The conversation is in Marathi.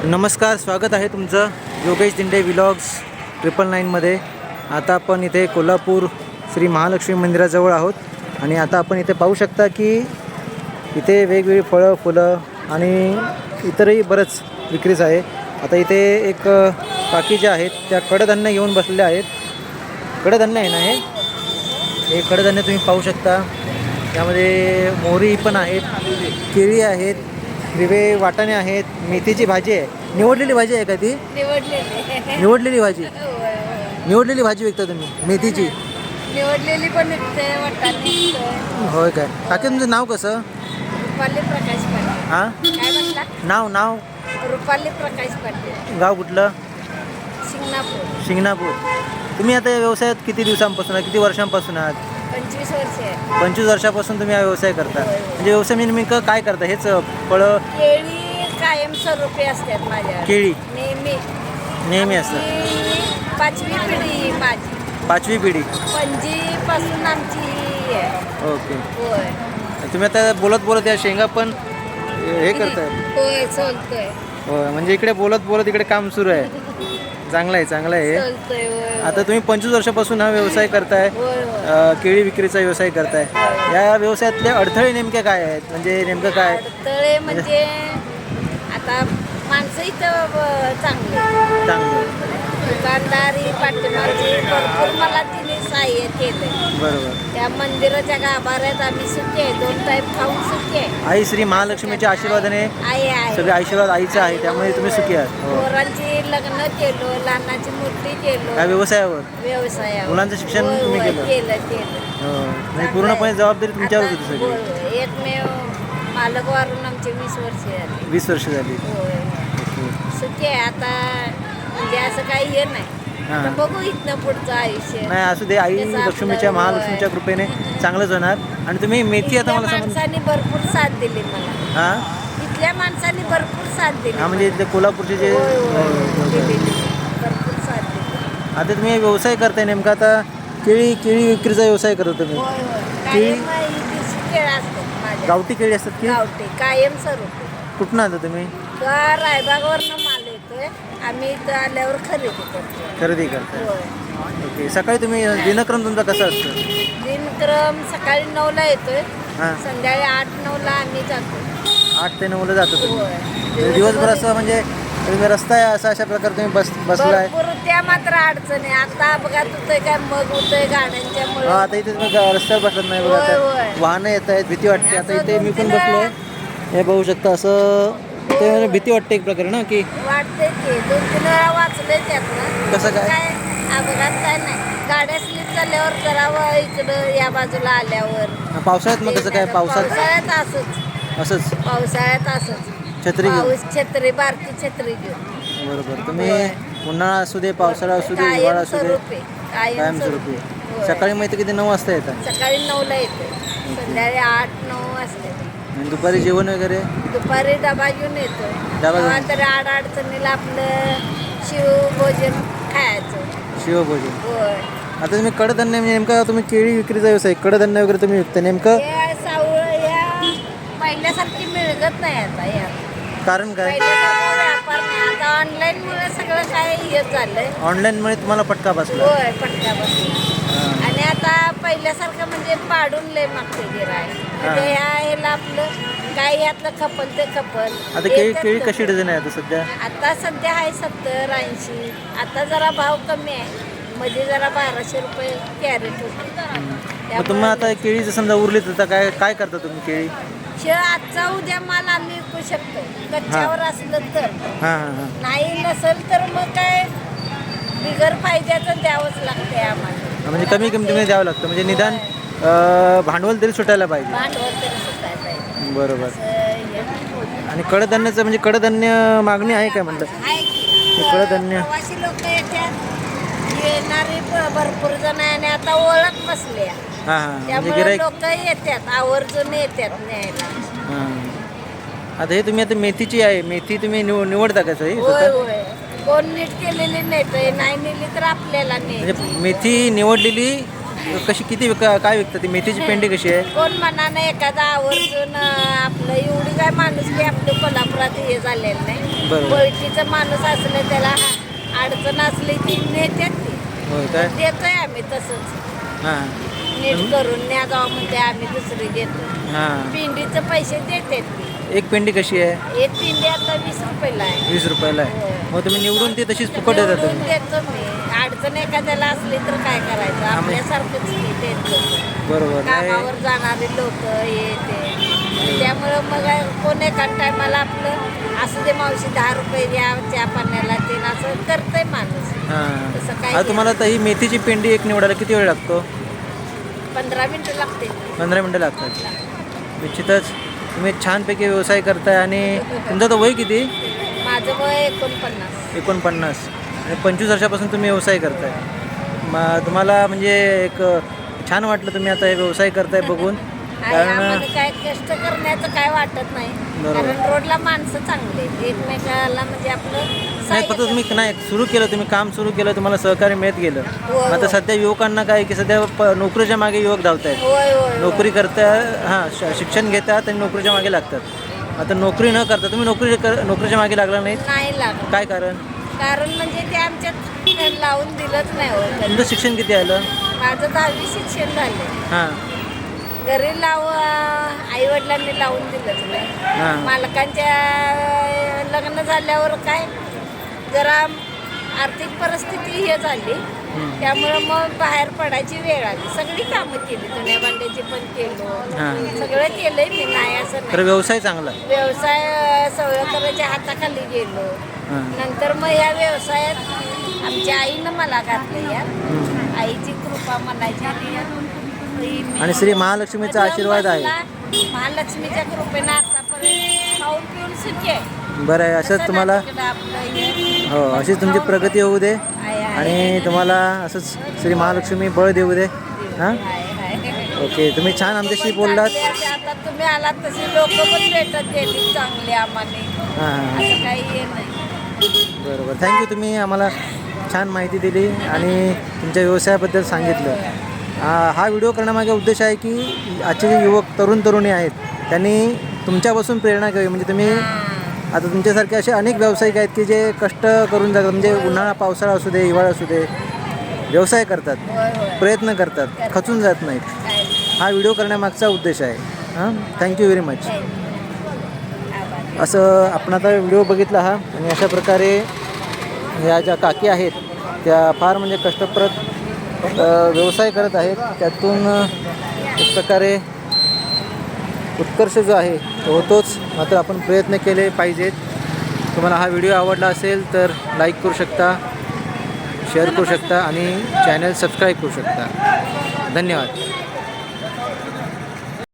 नमस्कार, स्वागत आहे तुमचं योगेश दिंडे व्लॉग्स 999मध्ये। आता आपण इथे कोल्हापूर श्री महालक्ष्मी मंदिराजवळ आहोत आणि आता आपण इथे पाहू शकता की इथे वेगवेगळी फळं फुलं आणि इतरही बरंच विक्रीच आहे। आता इथे एक काकी ज्या आहेत त्या कडधान्य घेऊन बसलेल्या आहेत। कडधान्य आहे ना हे कडधान्य तुम्ही पाहू शकता। यामध्ये मोहरी पण आहेत, केळी आहेत, हिरवे वाटाणे आहेत, मेथीची भाजी आहे। निवडलेली भाजी आहे का ती? निवडलेली भाजी निवडलेली भाजी विकता तुम्ही? मेथीची निवडलेली पण विकते, वाटाणे होय काय? काकी तुमचं नाव कसं? रुपाली प्रकाश पाटील। हां, काय म्हटला? नाव रुपाली प्रकाश पाटील, गाव कुठलं? शिंगणापूर। शिंगणापूर। तुम्ही आता या व्यवसायात किती दिवसांपासून किती वर्षांपासून आहात? 25 वर्ष आहे। 25 वर्षापासून तुम्ही हा व्यवसाय करता। म्हणजे व्यवसाय म्हणजे नेमकं काय करता? हेच फळं? केळी कायमस्वरूपी असतात माझ्या, केळी नेहमी असतात। आमची 5वी पिढी माझी, 5वी पिढी पणजीपासून आमची आहे। ओके। होय तुम्ही आता बोलत या शेंगा पण हे करताय? होय, चालतंय। होय, म्हणजे इकडे बोलत इकडे काम सुरू आहे। चांगलं आहे चालतंय। होय आता तुम्ही 25 वर्षापासून हा व्यवसाय करताय, होय केळी विक्रीचा व्यवसाय करताय। या व्यवसायातले अडथळे नेमके काय आहेत? म्हणजे नेमकं काय अडथळे म्हणजे आता माणसं इथं चांगली, दुकानदारी पाठीमागची भरपूर मला तिने सहाय्य केलं। बरोबर। त्या मंदिराच्या गाभाऱ्यात आम्ही सुखी आहे, 2 टाईम खाऊन सुखी आहे। आई श्री महालक्ष्मीच्या आशीर्वादाने आहे सगळे आशीर्वाद आईचा आहे, त्यामुळे तुम्ही सुखी आहात। पोरांची लग्न केलो, लहानाची मूर्ती केलो, या व्यवसायावर व्यवसायावर मुलांचं शिक्षण तुम्ही केलं? म्हणजे पूर्णपणे जबाबदारी तुमच्यावर होती सगळी? होय, एकमेव मालक वारून आमचे 20 वर्ष झाली। 20 वर्ष झाली। होय, सुखी आहे आता, म्हणजे असं काही हे नाही। हां, बघू इथनं पुढचं आयुष्य। नाही असू दे, आई लक्ष्मीच्या महालक्ष्मीच्या कृपेने चांगलंच होणार। आणि तुम्ही मेथी आता मला सांगा। माणसांनी भरपूर साथ दिली मला। हां इथल्या माणसांनी भरपूर साथ दिली। हां, म्हणजे इथले कोल्हापूरचे जे भरपूर साथ दिली। आता तुम्ही व्यवसाय करताय नेमका, आता केळी विक्रीचा व्यवसाय करता तुम्ही? कायम देशी केळं असतात माझ्या, गावठी केळी असतात की? गावठी कायम स्वरूपी। कुठून आणता तुम्ही? रायबागवरनं माल येतोय, आम्ही इथं आल्यावर खरेदी करताय? होय। ओके। सकाळी तुम्ही दिनक्रम तुमचा कसा असतो? दिनक्रम सकाळी 9ला येतोय, हां, संध्याकाळी 8-9ला आम्ही जातो। 8 ते 9ला जातो तुम्ही? होय, दिवसभर असं म्हणजे रस्ता आहे अशा प्रकारे तुम्ही बसलाय? भरपूर त्या मात्र अडचणी, आता अपघात होतोय काय, मग होतोय गाड्यांच्या मुळे। आता इथे तुम्ही रस्त्यावर बसत नाही बघा, होय, होय। आता वाहनं येत आहेत, भीती वाटते। आता इथे मी पण असं बसलोय, हे बघू शकता। असं ते म्हणजे भीती वाटते एक प्रकारे ना, की वाटते की 2-3 वेळा वाचले त्यातनं। कसं काय? अपघात काय नाही, गाड्या स्लिप झाल्यावर जरा इकडं या बाजूला आल्यावर। पावसाळ्यात मग कसं काय? पावसाळ्यात असंच पावसाळ्यात असंच छत्री घेऊन? पाऊस छत्री, बारकी छत्री घेऊन। बरोबर। तुम्ही उन्हाळा असू दे, पावसाळा असू दे, हिवाळा असू दे, कायमस्वरूपी। सकाळी मग इथे किती? 9 वाजता येतात? सकाळी 9ला येते, संध्याकाळी 8-9 वाजता। आणि दुपारी जेवण वगैरे? दुपारी डबा घेऊन येतो, डबा घेऊन? तेव्हा तरी अडचणीला आपलं शिवभोजन खायचं। शिवभोजन। होय। आता तुम्ही कडधान्य म्हणजे नेमका तुम्ही केळी विक्रीचा व्यवसाय, कडधान्य वगैरे तुम्ही विकता नेमकं? पहिल्यासारखी मिळत नाही आता या, कारण काय? पहिल्यासारखा व्यापार नाही आता, ऑनलाईनमुळे सगळं काय हे झालंय। ऑनलाईनमुळे तुम्हाला फटका बसला? होय, फटका बसला। आणि आता पहिल्यासारखं म्हणजे पाडून लय मागते गिऱ्हाईक, म्हणजे ह्याला आपलं काय यातलं खपल ते खपल। आता केळी कशी डझन आहे आता सध्या? आता सध्या आहे 70-80, आता जरा भाव कमी आहे, मध्ये जरा 1200 रुपये कॅरेट होते। मग तुम्ही आता केळी जर समजा उरली तर काय करता तुम्ही केळी? आजचा उद्या माल आम्ही विकू शकतो, कच्च्यावर असलं तर। हां, नाही नसेल तर मग काय बिगर फायद्याचं द्यावंच लागते आम्हाला, म्हणजे कमी किमतीमध्ये द्यावं लागतं, म्हणजे निदान भांडवल तरी सुटायला पाहिजे। भांडवल तरी सुटायला पाहिजे। बरोबर। आणि कडधान्याचं म्हणजे कडधान्य मागणी आहे काय म्हणलं? कडधान्य प्रवासी लोक येणारे भरपूर जण आहे आणि आता ओळख बसली, त्यामुळे लोक येतात, आवर्जून येतात न्यायला। आता हे तुम्ही आता मेथीची आहे, मेथी तुम्ही निवडता का? होय होय, कोण नीट केलेली नाही, नाही नेली तर आपल्याला म्हणजे मेथी निवडलेली कशी किती काय विकतात ती मेथीची पेंडी कशी आहे? कोण मनानं एखादा आवर्जून आपलं एवढी काय माणूस की आपलं कोल्हापुरात हे झालेलं नाही. बरोबर. ओळखीचं माणूस असलं त्याला अडचण असली की नेत्यात ती. होय काय? देतोय आम्ही तसंच हां नीट करून न्या जावं म्हणते आम्ही दुसरी देतो. हां. पिंडीचं पैसे देतात ती. एक पेंडी कशी आहे? एक पिंडी आता 20 रुपयाला आहे. 20 रुपयाला आहे. हो. मग तुम्ही निवडून ती तशीच फुकट देतात निवडून तुम्ही? देतो मी. अडचण एखाद्याला असली तर काय करायचं आपल्यासारखंच की देतो. बरोबर. नाही कामावर जाणारी लोक हे ते त्यामुळं मग कोण एका टायमाला आपलं असं दे मावशी 10 रुपये द्या चहा पाण्याला ते असं करतंय माणूस. हां. तसं काय आता तुम्हाला तर ही मेथीची पेंडी एक निवडायला किती वेळ लागतो? 15 मिनिटं लागते. 15 मिनटं लागतात. निश्चितच तुम्ही छानपैकी व्यवसाय करताय. आणि तुमचं तर वय किती? माझं वय 49. 49 आणि 25 वर्षापासून तुम्ही व्यवसाय करताय. मग तुम्हाला म्हणजे एक छान वाटलं तुम्ही आता हे व्यवसाय करताय बघून. कारण आम्हाला काय कष्ट करण्याचं काय वाटत नाही. बरोबर. कारण रोडला माणसं चांगले आहेत. एकमेकाला म्हणजे आपलं नाही सहाय्य फक्त तुम्ही नाही सुरू केलं, तुम्ही काम सुरू केलं, तुम्हाला सहकार्य मिळत गेलं. हो, हो. आता सध्या युवकांना काय की सध्या नोकरीच्या मागे युवक धावत आहेत. होय होय नोकरी करता हां शिक्षण घेतात आणि नोकरीच्या मागे लागतात. आता नोकरी न करता तुम्ही नोकरीच्या मागे लागला नाहीत, नाही लागत. काय कारण? कारण म्हणजे ते आमच्यात लावून दिलंच नाही हो कधी. तुमचं शिक्षण किती आलं? माझं 10वी शिक्षण झालं. हां घरी आई वडिलांनी लावून दिलंच नाही. हां मालकांच्या लग्न झाल्यावर काय जरा आर्थिक परिस्थिती हे झाली. त्यामुळं मग बाहेर पडायची वेळ आली. सगळी कामं केली, धुण्या भांड्याची पण केलो, हां. सगळं केलंय मी, नाही असं तर नाही. व्यवसाय चांगला. व्यवसाय सवळकराच्या हाताखाली गेलो. हां नंतर मग या व्यवसायात आमच्या आईनं मला घातलं यार. आईची कृपा म्हणायची आणि श्री महालक्ष्मीचा आशीर्वाद आहे. महालक्ष्मीच्या कृपेनं आतापर्यंत खाऊन पिऊन सुखी आहे. बरं आहे. असंच तुम्हाला हो अशीच तुमची प्रगती होऊ दे आणि तुम्हाला असंच श्री महालक्ष्मी बळ देऊ दे. हां ओके. तुम्ही छान आमच्याशी बोललात. आता तुम्ही आलात तशी लोक पण भेटत गेली चांगली आम्हाला. हां असं काही हे नाही. बरोबर. थँक्यू. तुम्ही आम्हाला छान माहिती दिली आणि तुमच्या व्यवसायाबद्दल सांगितलं. हा व्हिडिओ करण्यामागे उद्देश आहे की आजचे जे युवक तरुणी आहेत त्यांनी तुमच्यापासून प्रेरणा घ्यावी. म्हणजे तुम्ही आता तुमच्यासारखे असे अनेक व्यावसायिक आहेत की जे कष्ट करून जातात. म्हणजे उन्हाळा पावसाळा असू दे हिवाळा असू दे व्यवसाय करतात, होय होय प्रयत्न करतात, खचून जात नाहीत. काय हा व्हिडिओ करण्यामागचा उद्देश आहे. हां थँक्यू व्हेरी मच. आभार. असं आपण आता व्हिडिओ बघितला हा. आणि अशा प्रकारे ह्या ज्या काकी आहेत त्या फार म्हणजे कष्टप्रद व्यवसाय करत आहेत. त्यातून एक प्रकारे उत्कर्ष जो आहे तो होतोच. मात्र आपण प्रयत्न केले पाहिजेत. तुम्हाला हा व्हिडिओ आवडला असेल तर लाईक करू शकता, शेअर करू शकता आणि चॅनल सबस्क्राईब करू शकता. धन्यवाद.